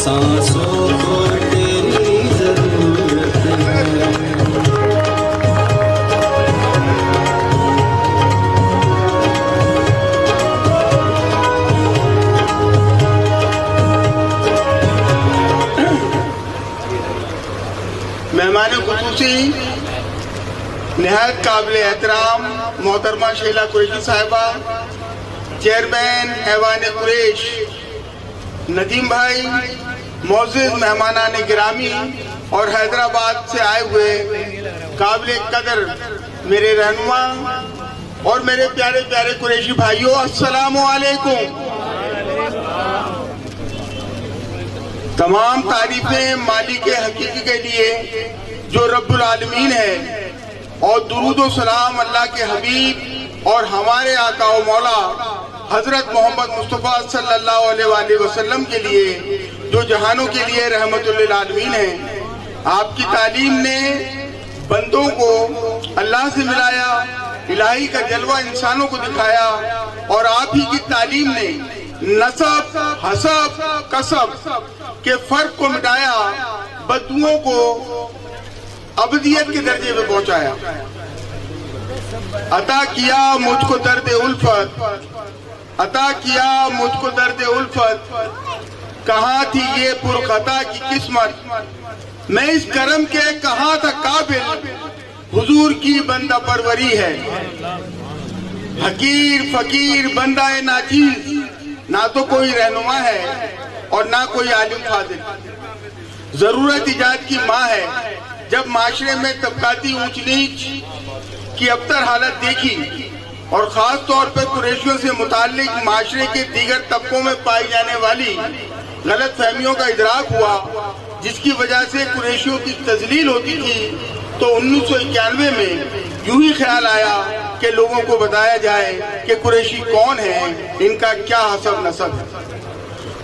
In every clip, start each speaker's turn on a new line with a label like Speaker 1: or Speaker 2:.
Speaker 1: सांसों को तेरी जरूरत है।
Speaker 2: मेहमान खुसूसी निहायत काबिल एहतराम मोहतरमा शेला कुरैशी साहिबा, चेयरमैन ऐवान कुरैश नदीम भाई, मोअज़्ज़िज़ मेहमानान गिरामी और हैदराबाद से आए हुए काबिल कदर मेरे रहनुमा और मेरे प्यारे प्यारे कुरैशी भाइयों, अस्सलामु अलैकुम। तमाम तारीफें मालिक हकीकी के लिए जो रब्बुल आलमीन है और दुरूद व सलाम अल्लाह के हबीब और हमारे आका व मौला हजरत मोहम्मद मुस्तफ़ा सल्लल्लाहु अलैहि वसल्लम के लिए जो जहानों के लिए रहमतुल लिल आलमीन है। आपकी तालीम ने बंदों को अल्लाह से मिलाया, इलाही का जलवा इंसानों को दिखाया और आप ही की तालीम ने नसब, हसब, कसब के फर्क को मिटाया, बदुओं को अबदियत के दर्जे में पहुंचाया। अता किया मुझको दर्द उल्फत, अता किया मुझको दर्द उल्फत, कहाँ थी ये पुरखता की किस्मत, मैं इस करम के कहाँ था काबिल, हुजूर की बंदा परवरी है। हकीर फकीर बंदा है नाचीज, ना तो कोई रहनुमा है और ना कोई आलिम फाजिल। जरूरत इजाद की माँ है। जब माशरे में तबकाती ऊंच नीच की अबतर हालत देखी और खास तौर पर कुरैशियों से मुताल्लिक माशरे के दीगर तबकों में पाई जाने वाली गलत फहमियों का इदराक हुआ, जिसकी वजह से कुरैशियों की तजलील होती थी, तो 1991 में यूं ही ख्याल आया कि लोगों को बताया जाए कि कुरैशी कौन है, इनका क्या हसब नसब है।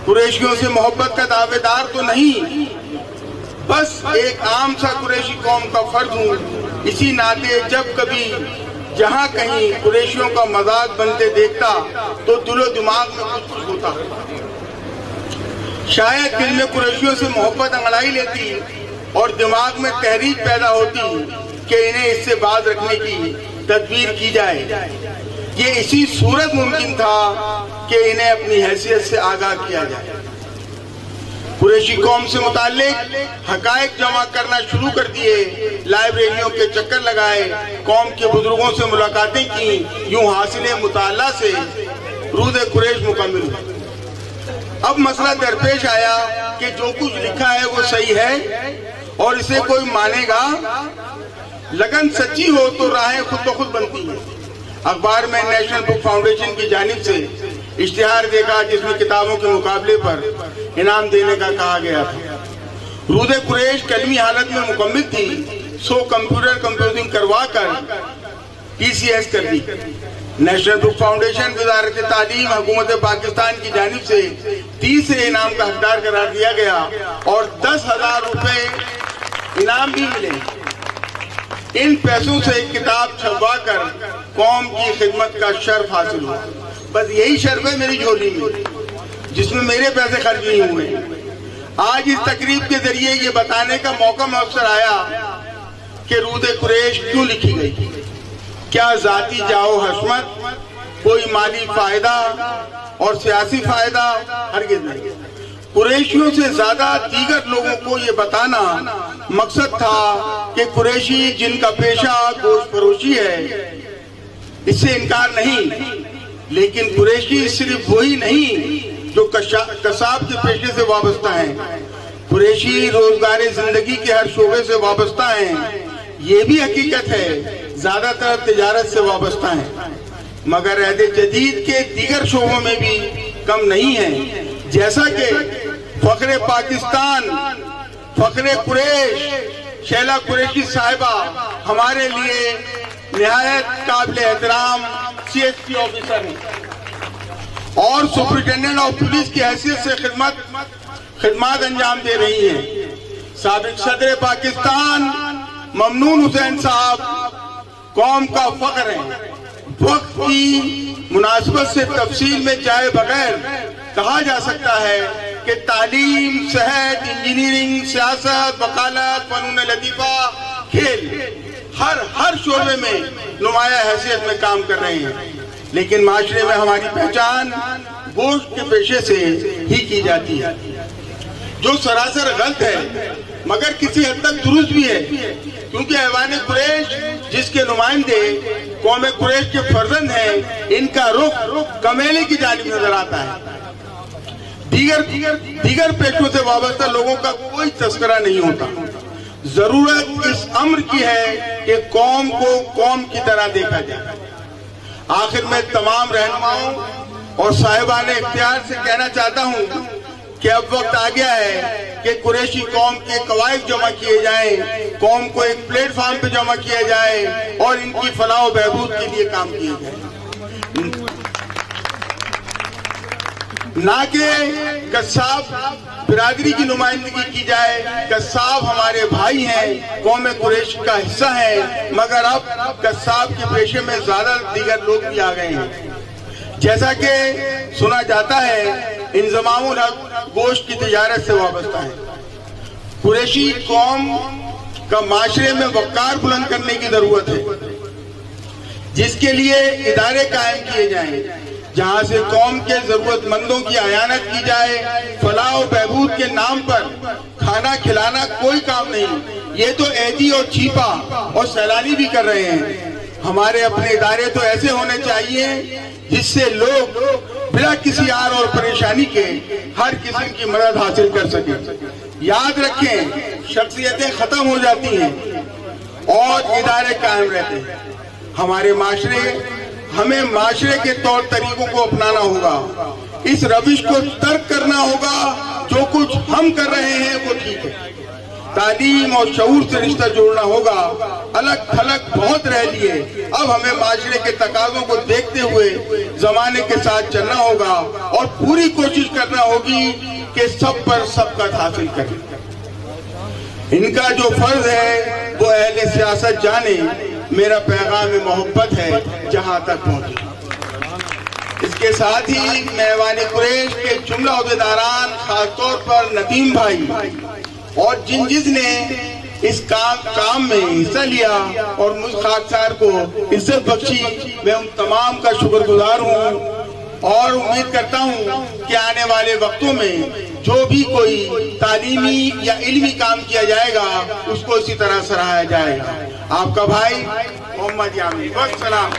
Speaker 2: कुरैशियों से मोहब्बत का दावेदार तो नहीं, बस एक आम सा कुरैशी कौम का फर्द हूँ। इसी नाते जब कभी जहाँ कहीं कुरैशियों का मजाक बनते देखता तो दिलो दिमाग में कुछ होता। शायद दिल में कुरैशियों से मोहब्बत अंगड़ाई लेती और दिमाग में तहरीक पैदा होती कि इन्हें इससे बाज रखने की तदबीर की जाए। ये इसी सूरत मुमकिन था कि इन्हें अपनी हैसियत से आगाह किया जाए। कुरैशी कौम से मुताल्लिक हकायक जमा करना शुरू कर दिए, लाइब्रेरियों के चक्कर लगाए, कौम के बुजुर्गों से मुलाकातें की, यूं हासिले मुताला से रूद कुरैश मुकम्मल हुआ। अब मसला दरपेश आया कि जो कुछ लिखा है वो सही है और इसे कोई मानेगा। लगन सच्ची हो तो राहें खुद ब खुद बनती है। अखबार में नेशनल बुक फाउंडेशन की जानिब से इश्तिहार देखा, जिसमें किताबों के मुकाबले पर इनाम देने का कहा गया था। रूद कुरैश कलमी हालत में मुकम्मिल थी, सो कंप्यूटर कंप्यूटिंग करवा कर PCS कर दी। नेशनल बुक फाउंडेशन वजारत तालीम हुकूमत पाकिस्तान की जानिब से तीसरे इनाम का हकदार करार दिया गया और 10,000 रुपए इनाम भी मिले। इन पैसों से एक किताब छपवा कर कौम की खिदमत का शर्फ हासिल हुआ। बस यही शर्फ है मेरी झोली में, जिसमें मेरे पैसे खर्च नहीं हुए। आज इस तकरीब के जरिए ये बताने का मौका मौसर आया कि रूद कुरैश क्यों लिखी गई। क्या जाती जाओ हशमत, कोई माली फायदा और सियासी फायदा, हरगिज़ नहीं। कुरैशियों से ज्यादा दीगर लोगों को ये बताना मकसद था कि कुरैशी जिनका पेशा गोश्त फरोशी है, इससे इनकार नहीं, लेकिन कुरैशी सिर्फ वही नहीं जो कसाब के पेशे से वाबस्ता हैं। कुरैशी रोजगार जिंदगी के हर शोबे से वाबस्ता हैं। ये भी हकीकत है, ज्यादातर तिजारत से वाबस्ता हैं, मगर अहद जदीद के दीगर शोबों में भी कम नहीं है। जैसा कि फखरे पाकिस्तान, फखरे कुरैश शैला कुरैशी साहिबा हमारे लिए निहायत काबिल एहतराम CSP ऑफिसर हैं और सुपरिटेंडेंट ऑफ पुलिस की हैसियत से खिदमत अंजाम दे रही हैं। साबिक सदर पाकिस्तान ममनून हुसैन साहब कौम का फख्र है। वक्त की मुनासिबत से तफसील में जाए बगैर कहा जा सकता है कि तालीम, सेहत, इंजीनियरिंग, सियासत, वकालत, फनून लतीफा, खेल, हर शोबे में नुमाया हैसियत में काम कर रहे हैं। लेकिन माशरे में हमारी पहचान गोश्त के पेशे से ही की जाती है, जो सरासर गलत है मगर किसी हद तक दुरुस्त भी है, क्योंकि ऐवान कुरैश जिसके नुमाइंदे कौम कुरैश के फर्जंद हैं, इनका रुख कमेले की जानिब नजर आता है। दीगर पेशों से वाबस्ता लोगों का कोई तस्करा नहीं होता। जरूरत इस अम्र की है कि कौम को कौम की तरह देखा जाए। आखिर में तमाम रहनुमाओं और साहिबान इख्तियार से कहना चाहता हूँ कि अब वक्त आ गया है कि कुरैशी कौम के कवायद जमा किए जाएं, कौम को एक प्लेटफॉर्म पे जमा किया जाए और इनकी फलाह व बहबूद के लिए काम किए जाए, ना कि कस्साब बिरादरी की नुमाइंदगी की जाए। कस्साब हमारे भाई हैं, कौम कुरैश का हिस्सा है, मगर अब कस्साब के पेशे में ज्यादा दीगर लोग भी आ गए हैं। जैसा कि सुना जाता है इंजमामुल हक गोश्त की तिजारत से वाबस्ता है। कुरैशी कौम का माशरे में वक़ार बुलंद करने की जरूरत है, जिसके लिए इदारे कायम किए जाएं, जहां से कौम के जरूरतमंदों की आयानत की जाए। फलाह व बहबूद के नाम पर खाना खिलाना कोई काम नहीं, ये तो ऐदी और छिपा और सैलानी भी कर रहे हैं। हमारे अपने इदारे तो ऐसे होने चाहिए जिससे लोग बिना किसी आर और परेशानी के हर किस्म की मदद हासिल कर सकें। याद रखें, शख्सियतें खत्म हो जाती हैं और इदारे कायम रहते हैं। हमें माशरे के तौर तरीकों को अपनाना होगा, इस रविश को तर्क करना होगा। जो कुछ हम कर रहे हैं वो ठीक है। तालीम और शऊर से रिश्ता जोड़ना होगा। अलग थलग बहुत रह लिए, अब हमें माशरे के तकाजों को देखते हुए जमाने के साथ चलना होगा और पूरी कोशिश करना होगी कि सब पर सबकत हासिल करें। इनका जो फर्ज है वो अहले सियासत जाने। मेरा पैगाम मोहब्बत है जहां तक पहुंचे। इसके साथ ही मैं ऐवान कुरैश के जुमला अहदेदारान, खासतौर पर नदीम भाई और जिसने इस काम में हिस्सा लिया और मुझ खाकसार को इज्जत बख्शी, मैं उन तमाम का शुक्रगुजार हूँ और उम्मीद करता हूँ कि आने वाले वक्तों में जो भी कोई तालीमी या इल्मी काम किया जाएगा उसको इसी तरह सराहा जाएगा। आपका भाई मोहम्मद यामीन। सलाम।